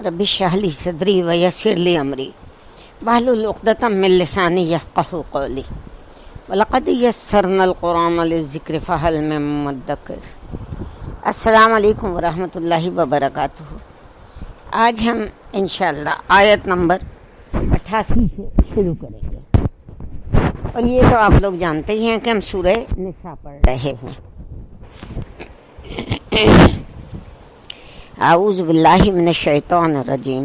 رب اشرح لي صدري ويسر لي أمري واحلل عقدة من لساني يفقهوا قولي ولقد يسرنا القرآن للذکر فهل من مدکر۔ السلام علیکم ورحمۃ اللہ وبرکاتہ۔ آج ہم انشاءاللہ آیت نمبر 88 سے شروع کریں گے، اور یہ تو آپ لوگ جانتے ہی ہیں کہ ہم سورہ نساء پڑھ رہے ہیں۔ اعوذ باللہ من الشیطان الرجیم،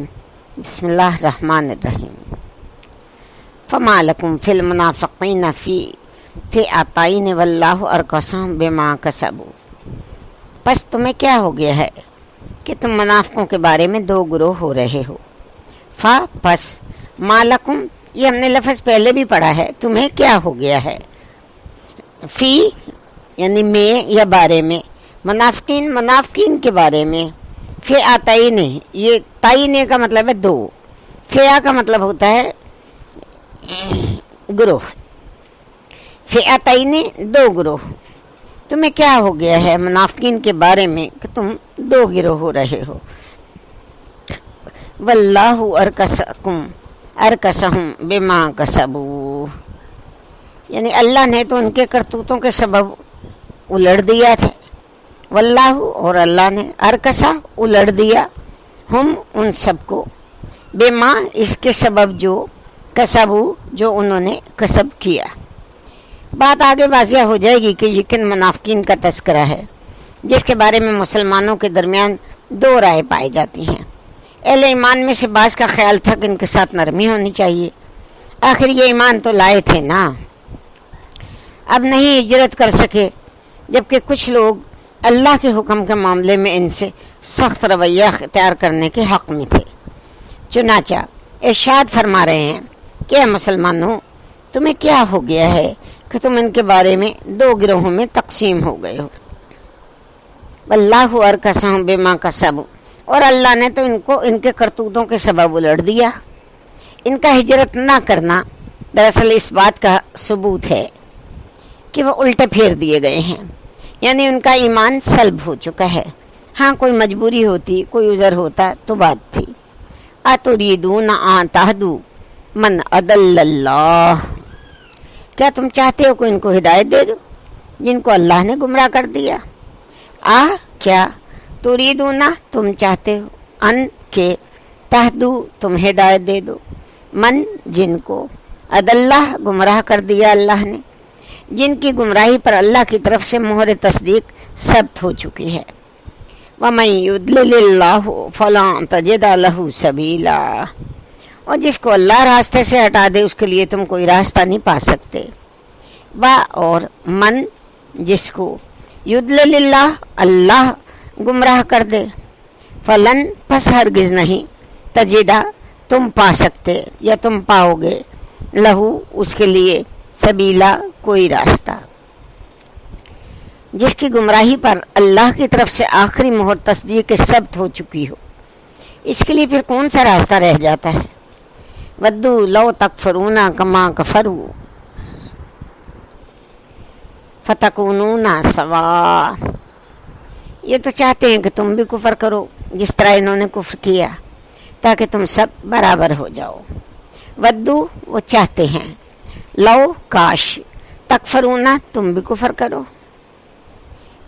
بسم اللہ الرحمن الرحیم۔ فما لکم فی المنافقین فئتین واللہ ارکسہم بما کسبوا۔ پس تمہیں کیا ہو گیا ہے کہ تم منافقوں کے بارے میں دو گروہ ہو رہے ہو۔ پس ما لکم، یہ ہم نے لفظ پہلے بھی پڑھا ہے، تمہیں کیا ہو گیا ہے۔ فی یعنی میں یا بارے میں، منافقین کے بارے میں۔ فئتین، یہ تائین کا مطلب ہے دو، فئہ کا مطلب ہوتا ہے گروہ۔ فئتین دو گروہ، تمہیں کیا ہو گیا ہے منافقین کے بارے میں کہ تم دو گروہ ہو رہے ہو۔ واللہ ارکسہم بما کسبوا، یعنی اللہ نے تو ان کے کرتوتوں کے سبب الٹ دیا تھا۔ واللہ، اور اللہ نے، ارکسا الٹ دیا، ہم ان سب کو، بما اس کے سبب جو، کسبوا جو انہوں نے کسب کیا۔ بات آگے واضح ہو جائے گی کہ یہ کن منافقین کا تذکرہ ہے جس کے بارے میں مسلمانوں کے درمیان دو رائے پائی جاتی ہیں۔ اہل ایمان میں سے بعض کا خیال تھا کہ ان کے ساتھ نرمی ہونی چاہیے، آخر یہ ایمان تو لائے تھے نا، اب نہیں ہجرت کر سکے، جبکہ کچھ لوگ اللہ کے حکم کے معاملے میں ان سے سخت رویہ اختیار کرنے کے حق میں تھے۔ چنانچہ ارشاد فرما رہے ہیں کہ اے مسلمانوں، تمہیں کیا ہو گیا ہے کہ تم ان کے بارے میں دو گروہوں میں تقسیم ہو گئے ہو۔ واللہ ارکسہم بما کسبوا، اور اللہ نے تو ان کے کرتوتوں کے سبب الٹ دیا۔ ان کا ہجرت نہ کرنا دراصل اس بات کا ثبوت ہے کہ وہ الٹے پھیر دیے گئے ہیں، یعنی ان کا ایمان سلب ہو چکا ہے۔ ہاں کوئی مجبوری ہوتی، کوئی عذر ہوتا تو بات تھی۔ اتریدون ان تہدوا من اضل اللہ، کیا تم چاہتے ہو کہ ان کو ہدایت دے دو جن کو اللہ نے گمراہ کر دیا۔ کیا تریدون، تم چاہتے ہو، ان کے، تہدوا تم ہدایت دے دو، من جن کو، اضلہ گمراہ کر دیا اللہ نے، جن کی گمراہی پر اللہ کی طرف سے مہر تصدیق ثبت ہو چکی ہے۔ وَمَن يُضْلِلِ اللَّهُ فَلَن تَجِدَ لَهُ سَبِيلًا، اور جس کو اللہ راستے سے ہٹا دے اس کے لیے تم کوئی راستہ نہیں پا سکتے۔ اور من جس کو، یضلل اللہ اللہ گمراہ کر دے، فلن پس ہرگز نہیں، تجدہ تم پا سکتے یا تم پاؤ گے، لہو اس کے لیے، سبیلا کوئی راستہ۔ جس کی گمراہی پر اللہ کی طرف سے آخری مہر تصدیق ثبت ہو چکی ہو، اس کے لیے پھر کون سا راستہ رہ جاتا ہے۔ ودو لو تکفرون کما کفروا فتکونون سواء، یہ تو چاہتے ہیں کہ تم بھی کفر کرو جس طرح انہوں نے کفر کیا، تاکہ تم سب برابر ہو جاؤ۔ ودو وہ چاہتے ہیں، لو کاش، تکفرون تم بھی کفر کرو،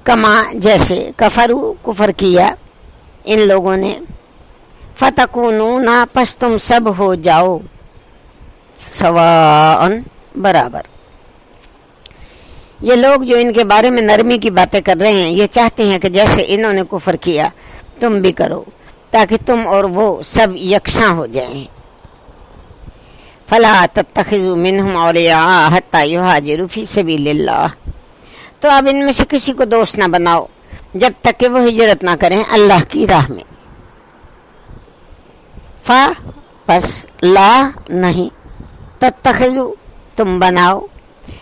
کما جیسے، کفرو کفر کیا ان لوگوں نے، فتکونون پس تم سب ہو جاؤ، سواء برابر۔ یہ لوگ جو ان کے بارے میں نرمی کی باتیں کر رہے ہیں، یہ چاہتے ہیں کہ جیسے انہوں نے کفر کیا تم بھی کرو، تاکہ تم اور وہ سب یکساں ہو جائیں۔ فلا تتخذوا منهم اولیاء حتی یہاجروا فی سبیل اللہ، تو اب ان میں سے کسی کو دوست نہ بناؤ جب تک کہ وہ ہجرت نہ کریں اللہ کی راہ میں۔ پس لا نہیں، تتخذوا تم بناؤ،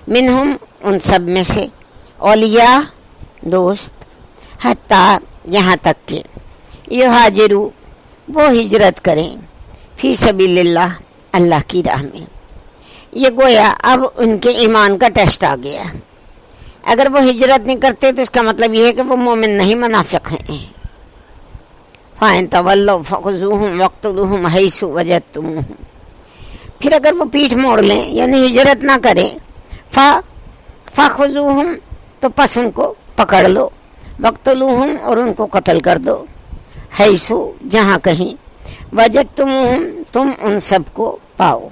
منہم ان سب میں سے، اولیاء دوست، حتی یہاں تک کہ، یہاجروا وہ ہجرت کریں، فی سبیل اللہ اللہ کی راہ میں۔ یہ گویا اب ان کے ایمان کا ٹیسٹ آ گیا، اگر وہ ہجرت نہیں کرتے تو اس کا مطلب یہ ہے کہ وہ مومن نہیں، منافق ہیں۔ فَإِن تَوَلَّوْا فَخُذُوهُمْ وَاقْتُلُوهُمْ حَيْثُ وَجَدتُّمُوهُمْ. پھر اگر وہ پیٹھ موڑ لیں یعنی ہجرت نہ کریں، فَخُذُوهُمْ تو پس ان کو پکڑ لو، وَاقْتُلُوهُمْ اور ان کو قتل کر دو، حیث جہاں کہیں، وجدتموہم تم ان سب کو پاؤ.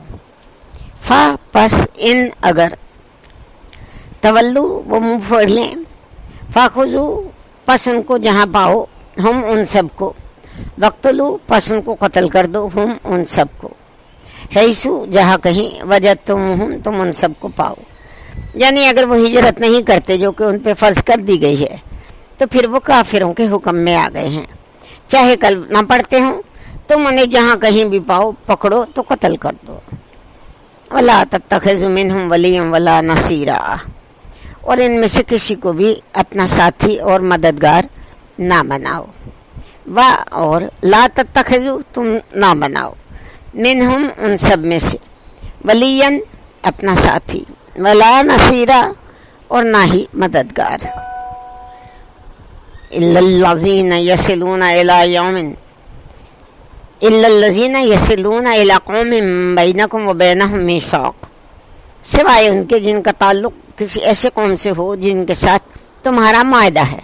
پس ان اگر، تولو وہ منہ پھوڑ لیں، فاخذو پس ان کو جہاں پاؤ، ہم ان سب کو، وقتلو پس ان کو قتل کر دو، ہم ان سب کو، حیثو جہاں کہیں، وجدتموہم تم ان سب کو پاؤ. یعنی اگر وہ ہجرت نہیں کرتے جو کہ ان پہ فرض کر دی گئی ہے تو پھر وہ کافروں کے حکم میں آ گئے ہیں. چاہے کل نہ پڑھتے ہوں، تم انہیں جہاں کہیں بھی پاؤ پکڑو تو قتل کر دو. وَلَا تَتَّخِذُوا مِنْهُمْ وَلِيًّا وَلَا نَصِيرًا، اور ان میں سے کسی کو بھی اپنا ساتھی اور مددگار نہ بناؤ. اور لا تتخذوا تم نہ بناؤ، منہم ان سب میں سے، ولیًا اپنا ساتھی، ولا نصیرا اور نہ ہی مددگار. الا الذین یصلون الی قوم بینکم وبینہم میثاق، سوائے ان کے جن کا تعلق کسی ایسے قوم سے ہو جن کے ساتھ تمہارا معاہدہ ہے.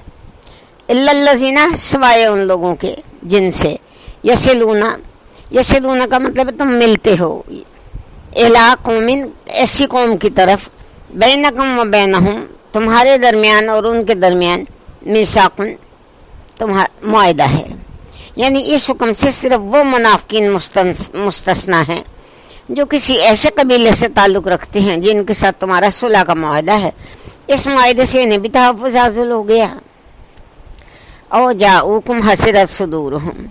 الا الذین سوائے ان لوگوں کے جن سے یصلون کا مطلب ہے تم ملتے ہو، الی قوم ایسی قوم کی طرف، بینکم وبینہم تمہارے درمیان اور ان کے درمیان، میثاق معاہدہ ہے. یعنی اس حکم سے صرف وہ منافقین مستثنا ہیں جو کسی ایسے قبیلے سے تعلق رکھتے ہیں جن کے ساتھ تمہارا صلح کا معاہدہ ہے. اس معاہدے سے انہیں بھی تحفظ حاصل ہو گیا. او جاؤکم حسرت صدورہم،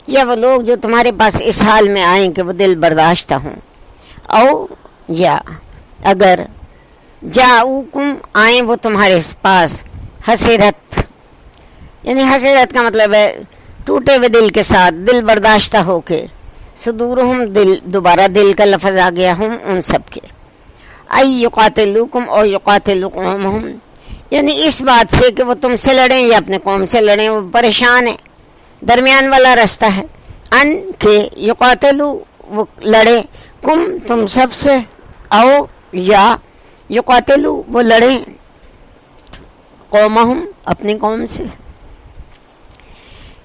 یا وہ لوگ جو تمہارے پاس اس حال میں آئیں کہ وہ دل برداشتہ ہوں. او یا اگر جاؤکم آئیں وہ تمہارے پاس، حسرت یعنی حسرت کا مطلب ہے ٹوٹے ہوئے دل کے ساتھ، دل برداشتہ ہو کے، صدورہم دل، دوبارہ دل کا لفظ آ گیا، ہم ان سب کے، ای یقاتلوکم او یقاتلو قومہم، یعنی اس بات سے کہ وہ تم سے لڑیں یا اپنے قوم سے لڑیں، وہ پریشان ہے، درمیان والا رستہ ہے، ان کے یقاتلو وہ لڑے، کم تم سب سے، او یا یقاتلو وہ لڑیں، قومہم اپنی قوم سے.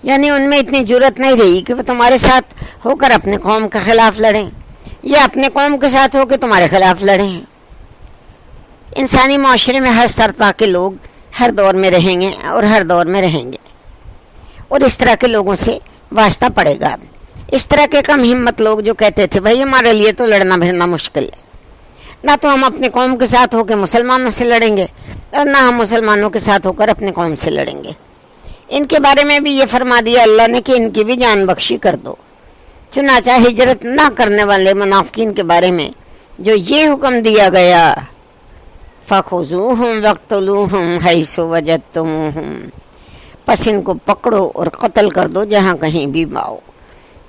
یعنی ان میں اتنی جرت نہیں رہی کہ وہ تمہارے ساتھ ہو کر اپنے قوم کے خلاف لڑیں یا اپنے قوم کے ساتھ ہو کے تمہارے خلاف لڑیں. انسانی معاشرے میں ہر طرح کے لوگ ہر دور میں رہیں گے اور ہر دور میں رہیں گے، اور اس طرح کے لوگوں سے واسطہ پڑے گا. اس طرح کے کم ہمت لوگ جو کہتے تھے بھائی ہمارے لیے تو لڑنا بھرنا مشکل ہے، نہ تو ہم اپنے قوم کے ساتھ ہو کے مسلمانوں سے لڑیں گے اور نہ ہم مسلمانوں کے ساتھ ہو کر اپنے قوم سے لڑیں گے. ان کے بارے میں بھی یہ فرما دیا اللہ نے کہ ان کی بھی جان بخشی کر دو. چنانچہ ہجرت نہ کرنے والے منافقین کے بارے میں جو یہ حکم دیا گیا، فَخُذُوهُمْ وَاقْتُلُوهُمْ حَيْثُ وَجَدتُّمُوهُمْ، پس ان کو پکڑو اور قتل کر دو جہاں کہیں بھی پاؤ.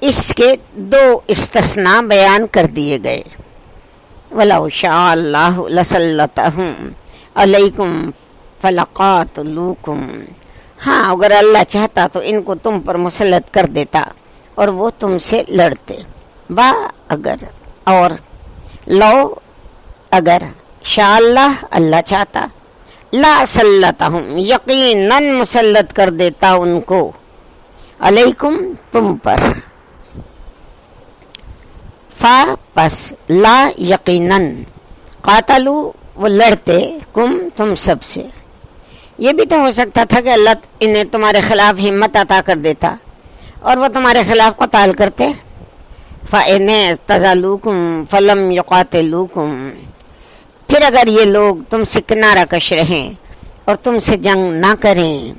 اس کے دو استثناء بیان کر دیے گئے. وَلَوْ شَاءَ اللَّهُ لَسَلَّطَهُمْ عَلَيْكُمْ فَلَقَاتَلُوكُمْ، ہاں اگر اللہ چاہتا تو ان کو تم پر مسلط کر دیتا اور وہ تم سے لڑتے. با اگر، اور لو اگر، شاء اللہ اللہ چاہتا، لا سلطہم یقیناً مسلط کر دیتا ان کو، علیکم تم پر، فا پس لا یقیناً، قاتلو وہ لڑتے، کم تم سب سے. یہ بھی تو ہو سکتا تھا کہ اللہ انہیں تمہارے خلاف ہمت عطا کر دیتا اور وہ تمہارے خلاف قتال کرتے. فَإِنِ اعْتَزَلُوكُمْ فَلَمْ يُقَاتِلُوكُمْ، پھر اگر یہ لوگ تم سے کنارہ کش رہیں اور تم سے جنگ نہ کریں،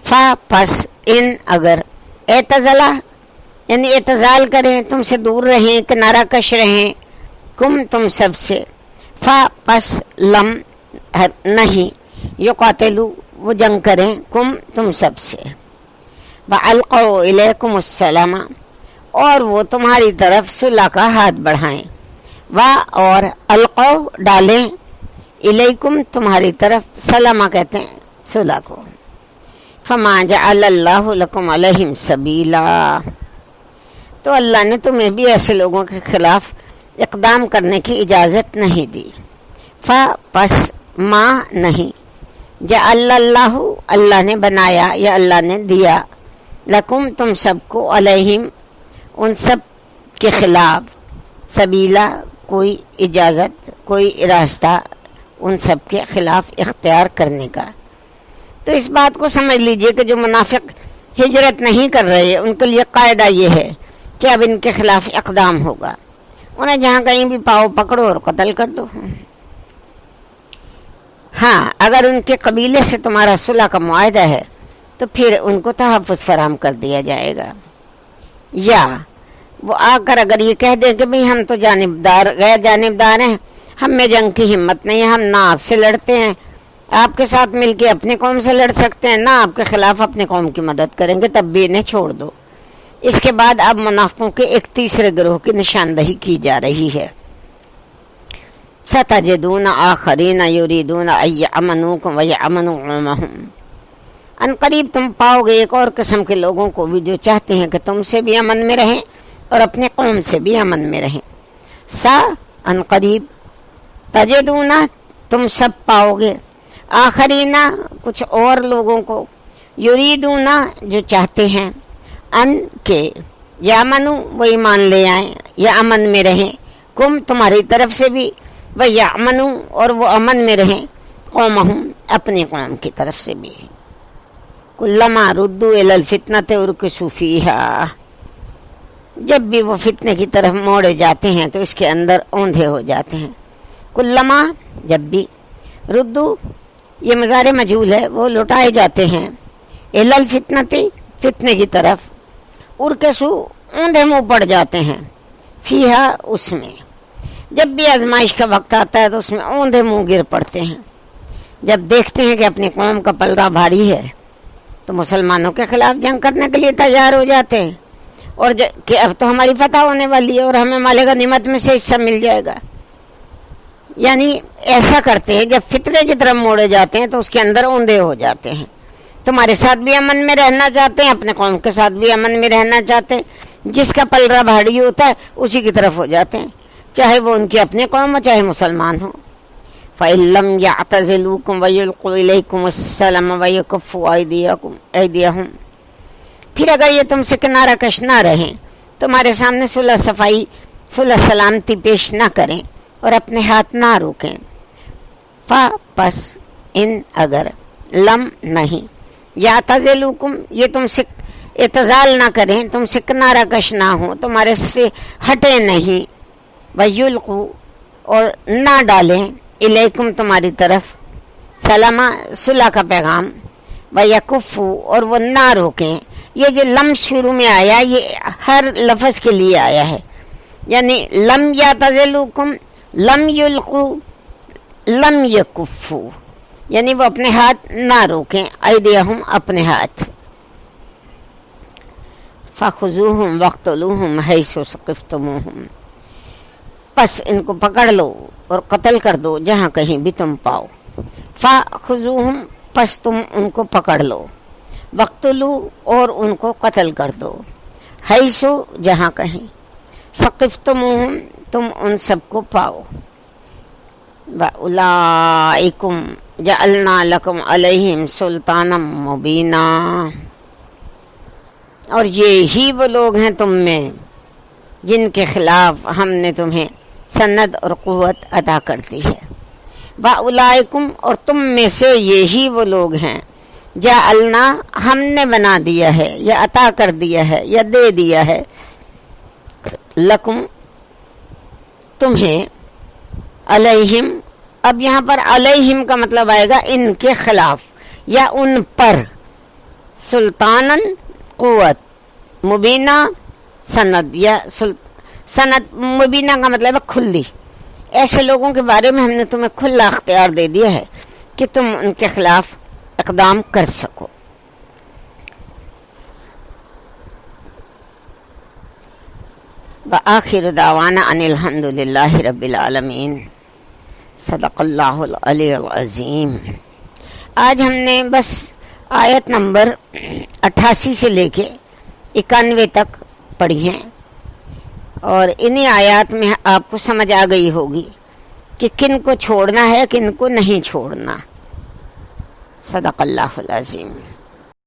فا پس ان اگر، اعتزلہ یعنی اعتزال کریں، تم سے دور رہیں، کنارہ کش رہیں، کم تم سب سے، فا پس لم نہیں، یقاتلو وہ جنگ کریں، کم تم سب سے، وَأَلْقَوْا إِلَيْكُمُ السَّلَامَ اور وہ تمہاری طرف صلح کا ہاتھ بڑھائیں، اور القو ڈالیں، الیکم تمہاری طرف، سلامہ کہتے ہیں صلح کو، فما جعل اللہ لکم علیہم سبیلا، تو اللہ نے تمہیں بھی ایسے لوگوں کے خلاف اقدام کرنے کی اجازت نہیں دی. پس ما نہیں، جعل اللہ اللہ نے بنایا یا اللہ نے دیا، لکم تم سب کو، علیہم ان سب کے خلاف، سبیلا کوئی اجازت، کوئی راستہ ان سب کے خلاف اختیار کرنے کا. تو اس بات کو سمجھ لیجئے کہ جو منافق ہجرت نہیں کر رہے ان کے لیے قاعدہ یہ ہے کہ اب ان کے خلاف اقدام ہوگا، انہیں جہاں کہیں بھی پاؤ پکڑو اور قتل کر دو. ہاں اگر ان کے قبیلے سے تمہارا صلح کا معاہدہ ہے تو پھر ان کو تحفظ فراہم کر دیا جائے گا، یا وہ آ کر اگر یہ کہہ دیں کہ بھئی ہم تو غیر جانبدار ہیں، ہم میں جنگ کی ہمت نہیں ہے، ہم نہ آپ سے لڑتے ہیں، آپ کے ساتھ مل کے اپنی قوم سے لڑ سکتے ہیں، نہ آپ کے خلاف اپنی قوم کی مدد کریں گے، تب بھی انہیں چھوڑ دو. اس کے بعد اب منافقوں کے ایک تیسرے گروہ کی نشاندہی کی جا رہی ہے. سَتَجِدُونَ آخَرِينَ يُرِيدُونَ أَن يَأْمَنُوكُمْ وَيَأْمَنُوا قَوْمَهُمْ، ان قریب تم پاؤ گے ایک اور قسم کے لوگوں کو بھی جو چاہتے ہیں کہ تم سے بھی امن میں رہیں اور اپنے قوم سے بھی امن میں رہیں. ان قریب، تجدون تم سب پاؤ گے، آخرین کچھ اور لوگوں کو، یریدون جو چاہتے ہیں، ان کے یامنو وہ ایمان لے آئیں یا امن میں رہیں، کم تمہاری طرف سے بھی، وہ یامنو اور وہ امن میں رہیں، قومہم اپنی قوم کی طرف سے بھی. کلما ردوا الی الفتنۃ ارکسوا فیہا، جب بھی وہ فتنے کی طرف موڑے جاتے ہیں تو اس کے اندر اوندھے ہو جاتے ہیں. کلما جب بھی، ردو یہ مضارع مجہول ہے، وہ لوٹائے جاتے ہیں، الی الفتنۃ فتنے کی طرف، ارکسو اوندھے منہ پڑ جاتے ہیں، فیہا اس میں. جب بھی آزمائش کا وقت آتا ہے تو اس میں اوندھے منہ گر پڑتے ہیں. جب دیکھتے ہیں کہ اپنی قوم کا پلڑا بھاری ہے تو مسلمانوں کے خلاف جنگ کرنے کے لیے تیار ہو جاتے ہیں، اور کہ اب تو ہماری فتح ہونے والی ہے اور ہمیں مال غنیمت میں سے حصہ مل جائے گا. یعنی ایسا کرتے ہیں، جب فتنے کی طرف موڑے جاتے ہیں تو اس کے اندر اوندھے ہو جاتے ہیں. تمہارے ساتھ بھی امن میں رہنا چاہتے ہیں، اپنے قوم کے ساتھ بھی امن میں رہنا چاہتے ہیں، جس کا پلڑا بھاری ہوتا ہے اسی کی طرف ہو جاتے ہیں، چاہے وہ ان کی اپنی قوم ہو چاہے مسلمان ہو. فَإِن لَّمْ يَعْتَزِلُوكُمْ وَيُلْقُوا إِلَيْكُمُ السَّلَامَ وَيَكُفُّوا أَيْدِيَهُمْ، پھر اگر یہ تم سے کنارہ کش نہ رہیں، تمہارے سامنے صلح صفائی، صلح سلامتی پیش نہ کریں اور اپنے ہاتھ نہ روکیں، پس ان اگر، لم نہیں، یعتزلوکم یہ تم سے اعتزال نہ کریں، تم سے کنارہ کش نہ ہوں، تمہارے سے ہٹے نہیں، وَيُلْقُوا اور نہ ڈالیں، الیکم تمہاری طرف، سلامہ صلح کا پیغام، وَيَكُفُّوا اور وہ نہ روکیں. یہ جو لم شروع میں آیا یہ ہر لفظ کے لیے آیا ہے، یعنی لم یعتزلوکم، لم یلقوا، لم یکفوا، یعنی وہ اپنے ہاتھ نہ روکیں، ایدیہم اپنے ہاتھ. فخذوہم وقتلوہم حیث ثقفتموہم، پس ان کو پکڑ لو اور قتل کر دو جہاں کہیں بھی تم پاؤ. فخذوہم پس تم ان کو پکڑ لو، وقتلو اور ان کو قتل کر دو، حیث جہاں کہیں، ثقفتموہم تم ان سب کو پاؤ. وَأُولَئِكُمْ جَعَلْنَا لَكُمْ عَلَيْهِمْ سُلْطَانًا مُبِينًا، اور یہی وہ لوگ ہیں تم میں جن کے خلاف ہم نے تمہیں سند اور قوت عطا کر دی ہے. وَأُولَئِكُمْ اور تم میں سے یہی وہ لوگ ہیں، جعلنا ہم نے بنا دیا ہے یا عطا کر دیا ہے یا دے دیا ہے، لکم تمہیں، علیہم، اب یہاں پر علیہم کا مطلب آئے گا ان کے خلاف یا ان پر، سلطانن قوت، مبینہ سند، یا سند مبینہ کا مطلب ہے کھلی. ایسے لوگوں کے بارے میں ہم نے تمہیں کھلا اختیار دے دیا ہے کہ تم ان کے خلاف اقدام کر سکو. وآخر دعوانا ان الحمد للہ رب العالمین. صدق اللہ العلی العظیم. آج ہم نے بس آیت نمبر 88 سے لے کے 91 تک پڑھی ہیں، اور انہی آیات میں آپ کو سمجھ آ گئی ہوگی کہ کن کو چھوڑنا ہے، کن کو نہیں چھوڑنا۔ صدق اللہ العظیم۔